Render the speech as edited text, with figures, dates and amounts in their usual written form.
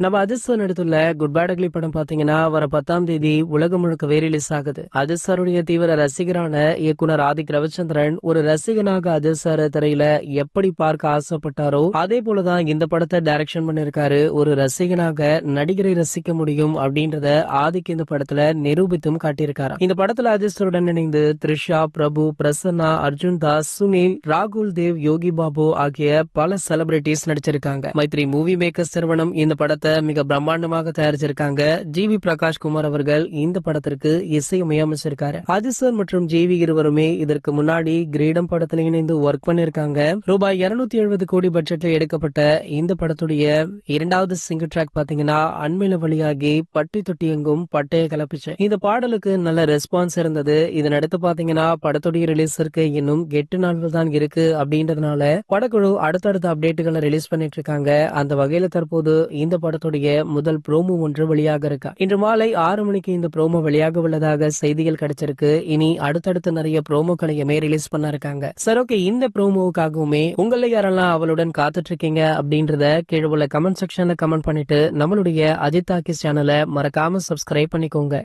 நம்ம அஜித் சார் நடித்துள்ள good bad ugly படம் பாத்தீங்கன்னா வர 10ஆம் தேதி உலகம் முழுக்கவே ரிலீஸ் ஆகுது. அஜித் சாருடைய தீவிர ரசிகரான இயக்குனர் ஆதிக் ரவிச்சந்திரன் ஒரு ரசிகனாக அஜித் சார திரையில எப்படி பார்க்க ஆசைப்பட்டாரோ அதே போலதான் இந்த படத்தை டைரக்ஷன் பண்ணிருக்காரு. ஒரு ரசிகனாக நடிகரை ரசிக்க முடியும் அப்படின்றத ஆதிக் இந்த படத்துல நிரூபித்தும் காட்டியிருக்காரு. இந்த படத்துல அஜித் சாருடன் இணைந்து த்ரிஷா, பிரபு, பிரசன்னா, அர்ஜுன் தாஸ், சுனில், ராகுல் தேவ், யோகி பாபு ஆகிய பல செலிபிரிட்டிஸ் நடிச்சிருக்காங்க. மைத்ரி மூவி மேக்கர்ஸ் நிறுவனம் இந்த படத்தை மிக பிரம்மாண்டமாக தயாரிச்சிருக்காங்க. ஜிவி பிரகாஷ் குமார் அவர்கள் இந்த படத்திற்கு இசையமைச்சிருக்காரு. அஜித் சார் மற்றும் ஜிவி இருவருமே இதற்கு முன்னாடி கிரீடம் படத்துல இணைந்து ஒர்க் பண்ணிருக்காங்க. ரூபாய் 270 கோடி பட்ஜெட்ல எடுக்கப்பட்ட இந்த படத்துடைய இரண்டாவது சிங்கிள் ட்ராக் பாத்தீங்கன்னா அண்மையில வழியாகி பட்டி தொட்டி எங்கும் பட்டைய கலப்பிச்சு. இந்த பாடலுக்கு நல்ல ரெஸ்பான்ஸ் இருந்தது. இதனடுத்து பாத்தீங்கன்னா படத்துடைய ரிலீஸிற்கு இன்னும் 8 நாட்கள் தான் இருக்கு அப்படின்றதுனால படக்குழு அடுத்தடுத்த அப்டேட்டுகளை ரிலீஸ் பண்ணிட்டு இருக்காங்க. அந்த வகையில தற்போது இந்த படத்துடைய முதல் ப்ரோமோ ஒன்று வெளியாக இருக்கு. இன்று மாலை 6 மணிக்கு இந்த ப்ரோமோ வெளியாக உள்ளதாக செய்திகள் கிடைச்சிருக்கு. இனி அடுத்தடுத்து நிறைய ப்ரோமோக்களையுமே ரிலீஸ் பண்ண இருக்காங்க. சரி, ஓகே, இந்த ப்ரோமோவுக்காகவுமே உங்களை யாரெல்லாம் அவளுடன் காத்துட்டு இருக்கீங்க அப்படின்றத கீழே உள்ள கமெண்ட் செக்ஷன்ல கமெண்ட் பண்ணிட்டு நம்மளுடைய அஜித் டாக்கீஸ் சேனலை மறக்காம சப்ஸ்கிரைப் பண்ணிக்கோங்க.